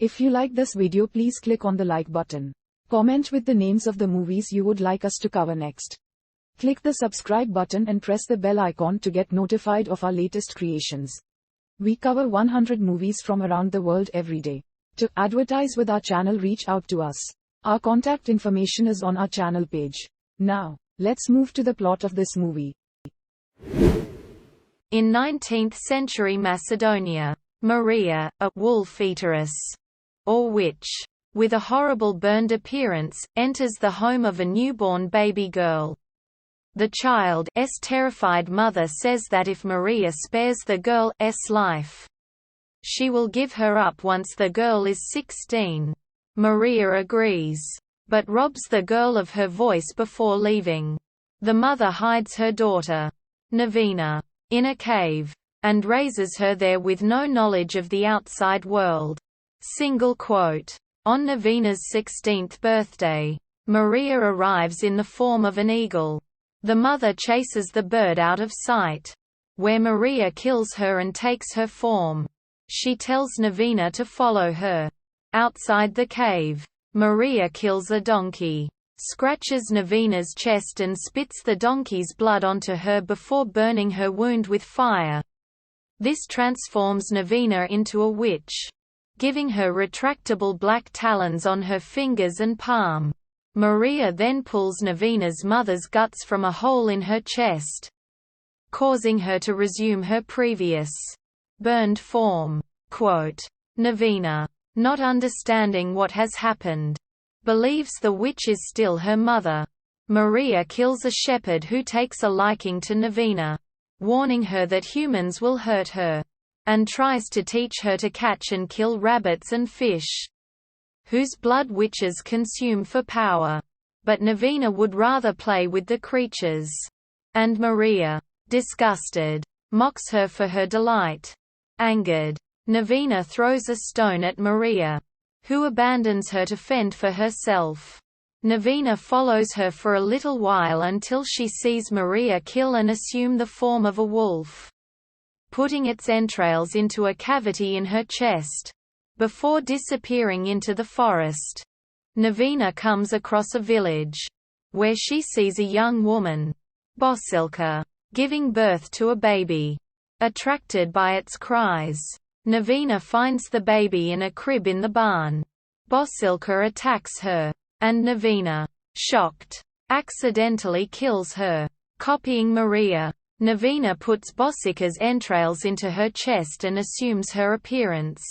If you like this video, please click on the like button. Comment with the names of the movies you would like us to cover next. Click the subscribe button and press the bell icon to get notified of our latest creations. We cover 100 movies from around the world every day. To advertise with our channel, reach out to us. Our contact information is on our channel page. Now, let's move to the plot of this movie. In 19th century Macedonia, Maria, a wolf-eateress, or witch, with a horrible burned appearance, enters the home of a newborn baby girl. The child's terrified mother says that if Maria spares the girl's life, she will give her up once the girl is 16. Maria agrees, but robs the girl of her voice before leaving. The mother hides her daughter, Nevena, in a cave, and raises her there with no knowledge of the outside world. On Nevena's 16th birthday, Maria arrives in the form of an eagle. The mother chases the bird out of sight, where Maria kills her and takes her form. She tells Nevena to follow her. Outside the cave, Maria kills a donkey, scratches Nevena's chest and spits the donkey's blood onto her before burning her wound with fire. This transforms Nevena into a witch, giving her retractable black talons on her fingers and palm. Maria then pulls Nevena's mother's guts from a hole in her chest, causing her to resume her previous burned form. Nevena, not understanding what has happened, believes the witch is still her mother. Maria kills a shepherd who takes a liking to Nevena, warning her that humans will hurt her, and tries to teach her to catch and kill rabbits and fish, whose blood witches consume for power. But Nevena would rather play with the creatures, and Maria, disgusted, mocks her for her delight. Angered, Nevena throws a stone at Maria, who abandons her to fend for herself. Nevena follows her for a little while until she sees Maria kill and assume the form of a wolf, putting its entrails into a cavity in her chest, before disappearing into the forest. Nevena comes across a village, where she sees a young woman, Bosilka, giving birth to a baby. Attracted by its cries, Nevena finds the baby in a crib in the barn. Bosilka attacks her, and Nevena, shocked, accidentally kills her. Copying Maria, Nevena puts Bosilka's entrails into her chest and assumes her appearance.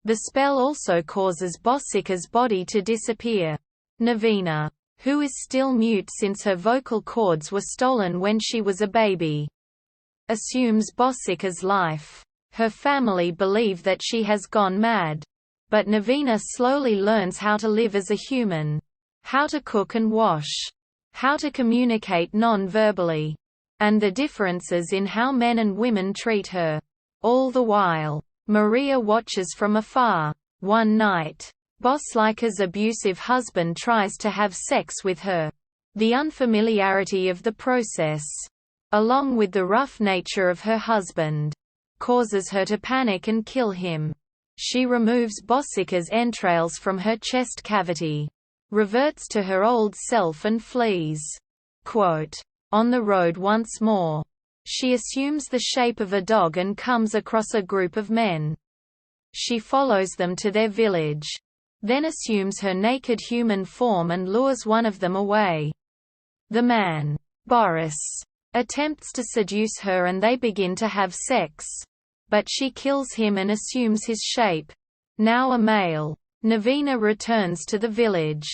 The spell also causes Bosilka's body to disappear. Nevena, who is still mute since her vocal cords were stolen when she was a baby, assumes Bosilka's life. Her family believe that she has gone mad, but Nevena slowly learns how to live as a human, how to cook and wash, how to communicate non-verbally, and the differences in how men and women treat her. All the while, Maria watches from afar. One night, Bosilka's abusive husband tries to have sex with her. The unfamiliarity of the process, along with the rough nature of her husband, causes her to panic and kill him. She removes Bosilka's entrails from her chest cavity, reverts to her old self and flees. On the road once more, she assumes the shape of a dog and comes across a group of men. She follows them to their village, then assumes her naked human form and lures one of them away. The man, Boris, attempts to seduce her and they begin to have sex, but she kills him and assumes his shape, now a male. Nevena returns to the village,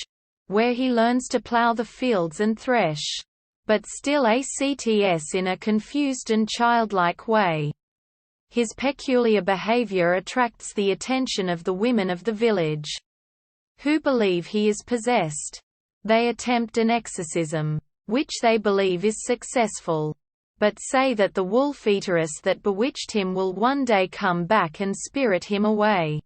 where he learns to plow the fields and thresh, but still acts in a confused and childlike way. His peculiar behavior attracts the attention of the women of the village, who believe he is possessed. They attempt an exorcism, which they believe is successful, but say that the wolf-eateress that bewitched him will one day come back and spirit him away.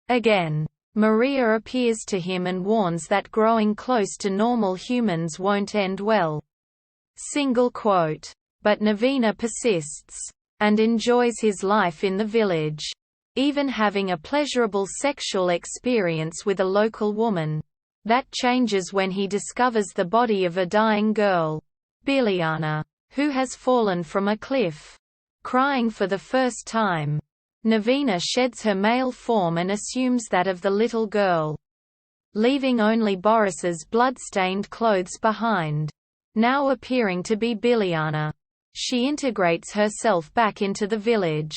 Again, Maria appears to him and warns that growing close to normal humans won't end well. But Nevena persists, and enjoys his life in the village. even having a pleasurable sexual experience with a local woman. That changes when he discovers the body of a dying girl, Biljana, who has fallen from a cliff. Crying for the first time, Nevena sheds her male form and assumes that of the little girl, leaving only Boris's blood-stained clothes behind. Now appearing to be Biljana, she integrates herself back into the village.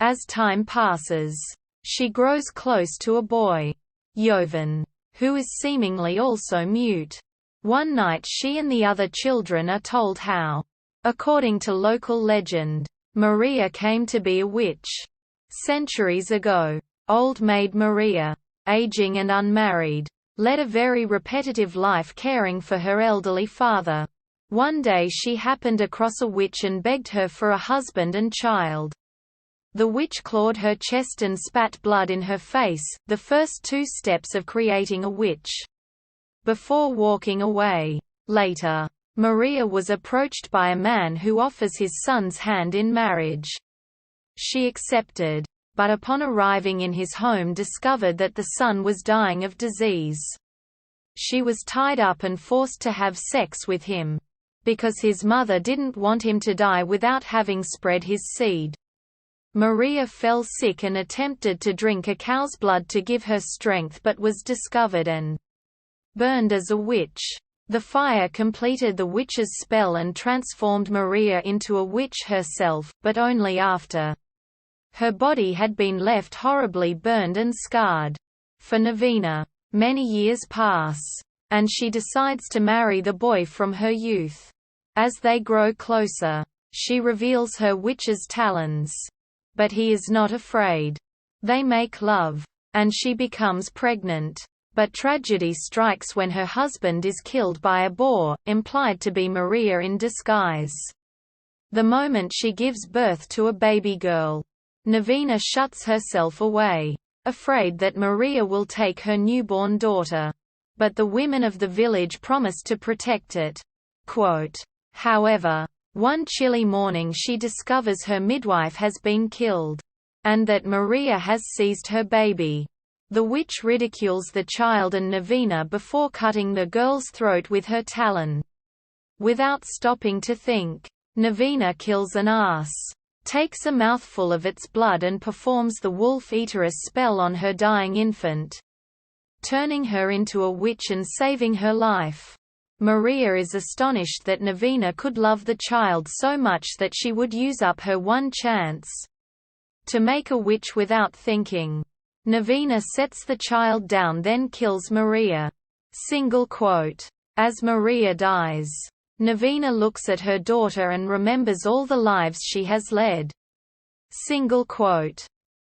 As time passes, she grows close to a boy, Jovan, who is seemingly also mute. One night she and the other children are told how, according to local legend, Maria came to be a witch. Centuries ago, old maid Maria, aging and unmarried, led a very repetitive life caring for her elderly father. One day she happened across a witch and begged her for a husband and child. The witch clawed her chest and spat blood in her face, the first 2 steps of creating a witch. Before walking away. Later, Maria was approached by a man who offers his son's hand in marriage. She accepted, but upon arriving in his home discovered that the son was dying of disease. She was tied up and forced to have sex with him, because his mother didn't want him to die without having spread his seed. Maria fell sick and attempted to drink a cow's blood to give her strength but was discovered and burned as a witch. The fire completed the witch's spell and transformed Maria into a witch herself, but only after her body had been left horribly burned and scarred. For Nevena, many years pass, and she decides to marry the boy from her youth. As they grow closer, she reveals her witch's talents. But he is not afraid. They make love, and she becomes pregnant. But tragedy strikes when her husband is killed by a boar, implied to be Maria in disguise. The moment she gives birth to a baby girl, Nevena shuts herself away, afraid that Maria will take her newborn daughter. But the women of the village promise to protect it. Quote, however, one chilly morning she discovers her midwife has been killed, and that Maria has seized her baby. The witch ridicules the child and Nevena before cutting the girl's throat with her talon. Without stopping to think, Nevena kills an ass, takes a mouthful of its blood and performs the wolf-eateress spell on her dying infant, turning her into a witch and saving her life. Maria is astonished that Nevena could love the child so much that she would use up her one chance to make a witch without thinking. Nevena sets the child down then kills Maria. As Maria dies, Nevena looks at her daughter and remembers all the lives she has led.